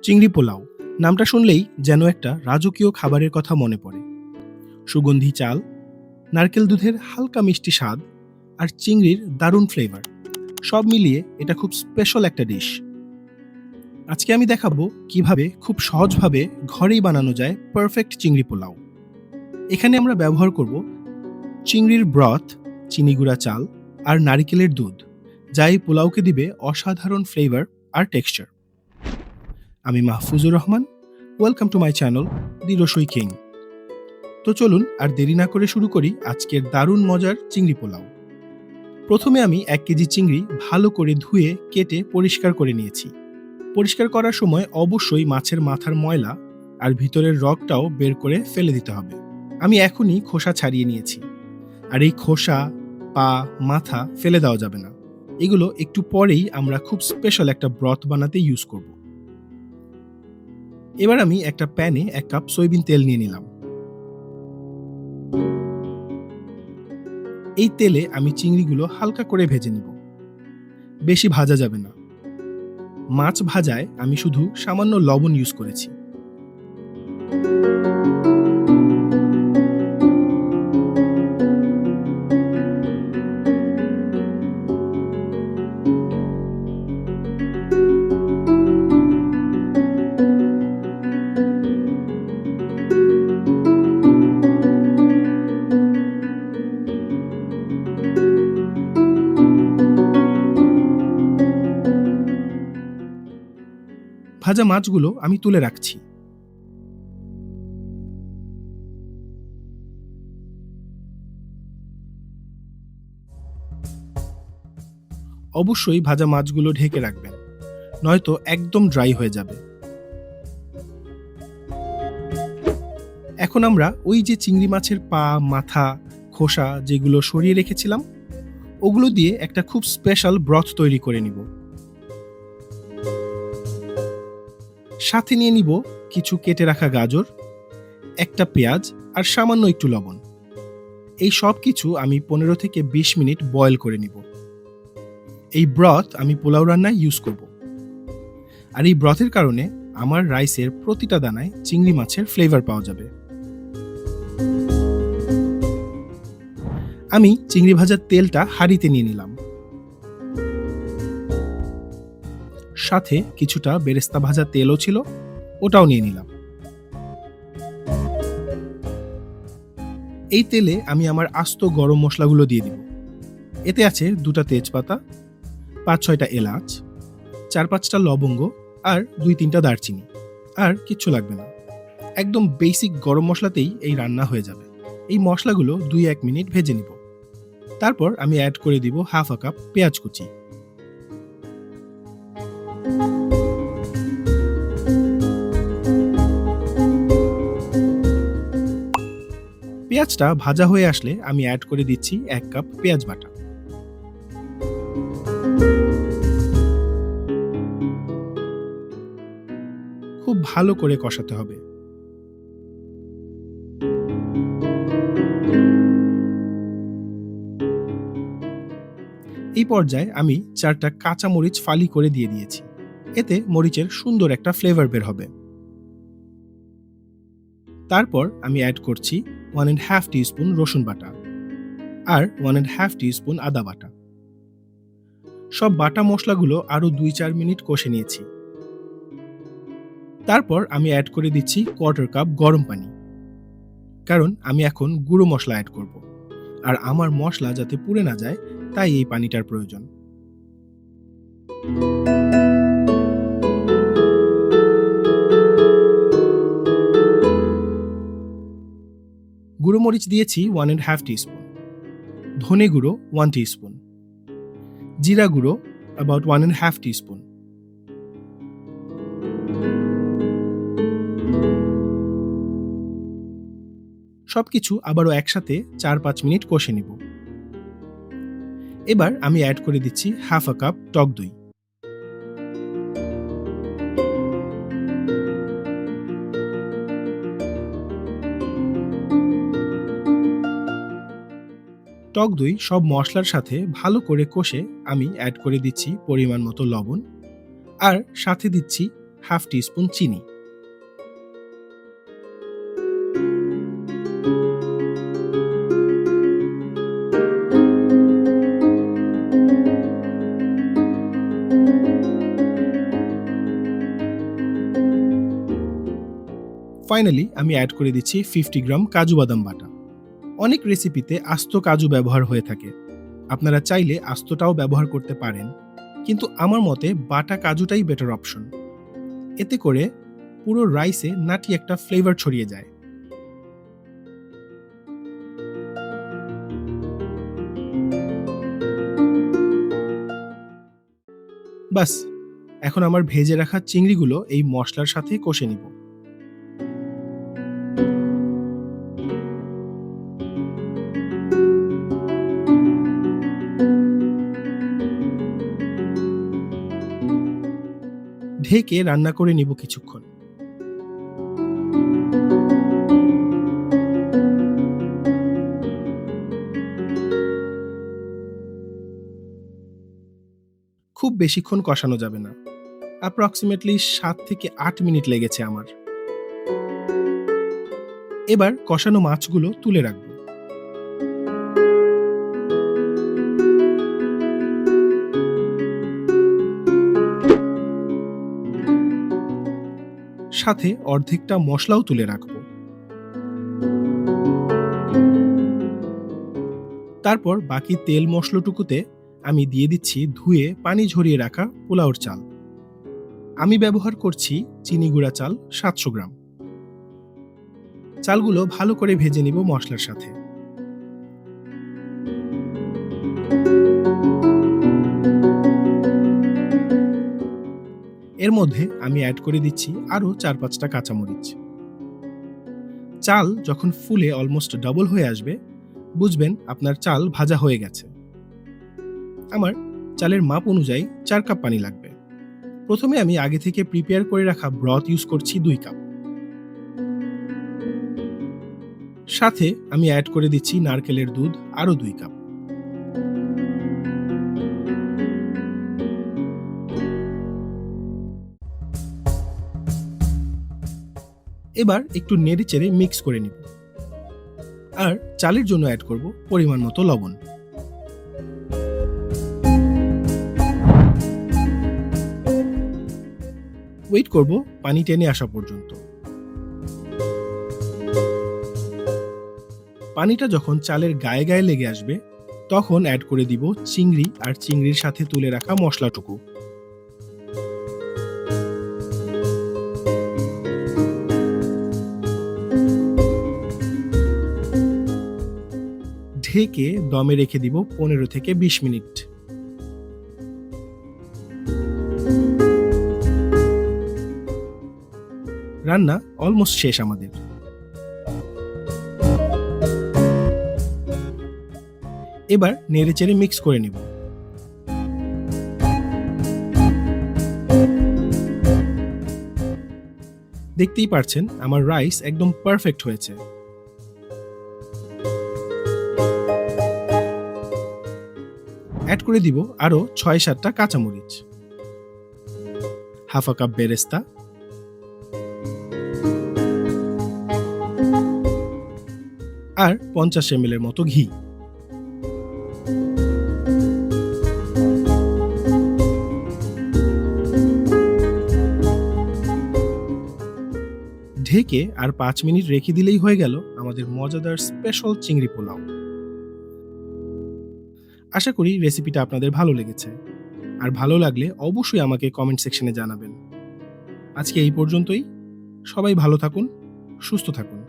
চিংড়ি পোলাও নামটা শুনলেই যেন একটা রাজকীয় খাবারের কথা মনে পড়ে। সুগন্ধি চাল, নারকেল দুধের হালকা মিষ্টি স্বাদ আর চিংড়ির দারুণ ফ্লেভার, সব মিলিয়ে এটা খুব স্পেশাল একটা ডিশ। আজকে আমি দেখাবো কিভাবে খুব সহজভাবে ঘরেই বানানো যায় পারফেক্ট চিংড়ি পোলাও। এখানে আমরা ব্যবহার করব চিংড়ির ব্রথ, চিনি গুঁড়া চাল আর নারিকেলের দুধ, যা এই পোলাওকে দিবে অসাধারণ ফ্লেভার আর টেক্সচার। আমি Mahfuzur Rahman, welcome to my channel দি রসই কিং। তো চলুন আর দেরি না করে শুরু করি আজকের দারুণ মজার চিংড়ি পোলাও। প্রথমে আমি 1 কেজি চিংড়ি ভালো করে ধুয়ে কেটে পরিষ্কার করে নিয়েছি। পরিষ্কার করার সময় অবশ্যই মাছের মাথার ময়লা আর ভিতরের রগটাও বের করে ফেলে দিতে হবে। আমি এখনই খোসা ছাড়িয়ে নিয়েছি, আর এই খোসা, পা, মাথা ফেলে দেওয়া যাবে না। এগুলো একটু পরেই আমরা খুব স্পেশাল একটা ব্রথ বানাতে ইউজ করব। এবার আমি একটা প্যানে 1 কাপ সয়াবিন তেল নিয়ে নিলাম। এই তেলে আমি চিংড়িগুলো হালকা করে ভেজে নিব, বেশি ভাজা যাবে না। মাছ ভাজায় আমি শুধু সামান্য লবণ ইউজ করেছি। ভাজা মাছগুলো আমি তুলে রাখছি। অবশ্যই ভাজা মাছগুলো ঢেকে রাখবেন, নয়তো একদম ড্রাই হয়ে যাবে। এখন আমরা ওই যে চিংড়ি মাছের পা, মাথা, খোসা যেগুলো সরিয়ে রেখেছিলাম, ওগুলো দিয়ে একটা খুব স্পেশাল ব্রথ তৈরি করে নিব। সাথে নিয়ে নিব কিছু কেটে রাখা গাজর, একটা পেঁয়াজ আর সামান্য একটু লবণ। এই সব কিছু আমি 15 থেকে 20 মিনিট বয়েল করে নিব। এই ব্রথ আমি পোলাও রান্নায় ইউজ করব, আর এই ব্রথের কারণে আমার রাইসের প্রতিটা দানায় চিংড়ি মাছের ফ্লেভার পাওয়া যাবে। আমি চিংড়ি ভাজার তেলটা হাঁড়িতে নিয়ে নিলাম, সাথে কিছুটা বেরেস্তা ভাজা তেলও ছিল, ওটাও নিয়ে নিলাম। এই তেলে আমি আমার আস্ত গরম মশলাগুলো দিয়ে দিব। এতে আছে 2টা তেজপাতা, 5-6টা এলাচ, 4-5টা লবঙ্গ আর 2-3টা দারচিনি। আর কিচ্ছু লাগবে না, একদম বেসিক গরম মশলাতেই এই রান্না হয়ে যাবে। এই মশলাগুলো 2-1 মিনিট ভেজে নিব। তারপর আমি অ্যাড করে দিব 1/2 কাপ পেঁয়াজ কুচি। পেঁয়াজটা ভাজা হয়ে আসলে আমি অ্যাড করে দিচ্ছি 1 কাপ পেঁয়াজ বাটা। খুব ভালো করে কষাতে হবে। এই পর্যায়ে আমি 4টা কাঁচা মরিচ ফালি করে দিয়ে দিয়েছি। এতে মরিচের সুন্দর একটা ফ্লেভার বের হবে। তারপর আমি অ্যাড করছি 1.5 টিস্পুন রসুন বাটা আর 1.5 টিস্পুন আদা বাটা। সব বাটা মশলাগুলো আরো 2-4 মিনিট কষে নিয়েছি। তারপর আমি অ্যাড করে দিচ্ছি 1/4 কাপ গরম পানি, কারণ আমি এখন গুঁড়ো মশলা অ্যাড করব, আর আমার মশলা যাতে পুড়ে না যায় তাই এই পানিটার প্রয়োজন। গুঁড়ো মরিচ দিয়েছি 1.5 টিস্পুন, ধনে গুঁড়ো 1 টিস্পুন, জিরা গুঁড়ো about 1.5 টিস্পুন। সবকিছু আবারও একসাথে 4-5 মিনিট কষে নিব। এবার আমি অ্যাড করে দিচ্ছি 1/2 কাপ টক দই। টক দই সব মশলার সাথে ভালো করে কষে আমি অ্যাড করে দিচ্ছি পরিমাণ মতো লবণ, আর সাথে দিচ্ছি হাফ টিস্পুন চিনি। ফাইনালি আমি অ্যাড করে দিচ্ছি 50 গ্রাম কাজু বাদাম বাটা। অনেক রেসিপিতে আস্ত কাজু ব্যবহার হয়ে থাকে, আপনারা চাইলে আস্তটাও ব্যবহার করতে পারেন, কিন্তু আমার মতে বাটা কাজুটাই বেটার অপশন। এতে করে পুরো রাইসে নাটি একটা ফ্লেভার ছড়িয়ে যায়। বাস, এখন আমার ভেজে রাখা চিংড়িগুলো এই মশলার সাথে কষে নিব। ঢেকে রান্না করে নিব কিছুক্ষণ। খুব বেশিক্ষণ কষানো যাবে না, অ্যাপ্রক্সিমেটলি 7 থেকে 8 মিনিট লেগেছে আমার। এবার কষানো মাছগুলো তুলে রাখবো। সাথে অর্ধেকটা মশলাও তুলে রাখবো। তারপর বাকি তেল মশলাটুকুতে আমি দিয়ে দিচ্ছি ধুয়ে পানি ঝরিয়ে রাখা পোলাওর চাল। আমি ব্যবহার করছি চিনি গুঁড়া চাল 700 গ্রাম। চালগুলো ভালো করে ভেজে নিব মশলার সাথে। এর মধ্যে আমি অ্যাড করে দিচ্ছি আরো 4-5টা কাঁচামরিচ। চাল যখন ফুলে অলমোস্ট ডাবল হয়ে আসবে, বুঝবেন আপনার চাল ভাজা হয়ে গেছে। আমার চালের মাপ অনুযায়ী 4 কাপ পানি লাগবে। প্রথমে আমি আগে থেকে প্রিপেয়ার করে রাখা ব্রথ ইউজ করছি 2 কাপ। সাথে আমি অ্যাড করে দিচ্ছি নারকেলের দুধ আরো 2 কাপ। এবার একটু নেড়েচেড়ে মিক্স করে নিব। আর চালের জন্য অ্যাড করব পরিমাণ মতো লবণ। ওয়েট করব পানি টেনে আসা পর্যন্ত। পানিটা যখন চালের গায়ে গায়ে লেগে আসবে, তখন অ্যাড করে দিব চিংড়ি আর চিংড়ির সাথে তুলে রাখা মশলাটুকু। ঢেকে দমে রেখে দিব 15 থেকে 20 মিনিট। রান্না অলমোস্ট শেষ আমাদের। এবার নেড়েচেড়ে মিক্স করে নিব। দেখতেই পারছেন আমার রাইস একদম পারফেক্ট হয়েছে। অ্যাড করে দিব আরো 6-7টা কাঁচামরিচ, হাফ কাপ বেরেস্তা, আর 50 ml এর মতো ঘি। ঢেকে আর 5 মিনিট রেখে দিলেই হয়ে গেল আমাদের মজাদার স্পেশাল চিংড়ি পোলাও। আশা করি রেসিপিটা আপনাদের ভালো লেগেছে, আর ভালো লাগলে অবশ্যই আমাকে কমেন্ট সেকশনে জানাবেন। আজকে এই পর্যন্তই। সবাই ভালো থাকুন, সুস্থ থাকুন।